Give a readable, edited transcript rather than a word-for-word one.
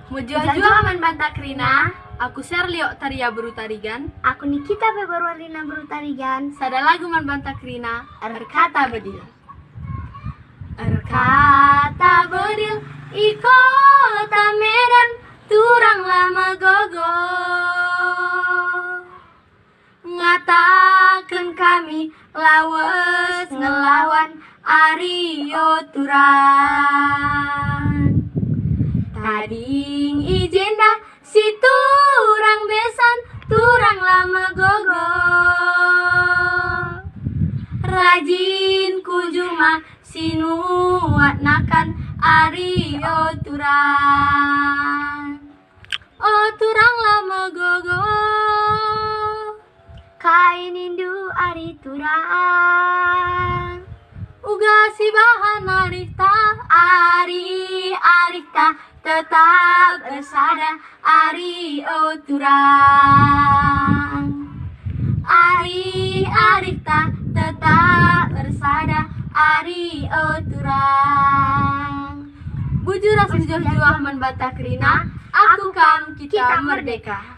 Mujua-jua man banta krina, aku Serlio Taria Buru Tarigan, Aku Nikita Februarina Brutarigan. sada lagu man banta krina, erkata bedil. Erkata bedil, iko ta Medan, turang lama gogo. Ngatakan kami lawas ngelawan Ario Turan. Tading ijenda si turang besan, turang lama gogo. Rajin kujuma sinuat nakan Ario Turan. Oh turang lama gogo. Kain indu ari turang. Uga si bahan arita, arita tetap bersada Ario Turang. Arita tetap bersada Ario Turang. Bujur ras juah man bata krina, aku kam kita merdeka.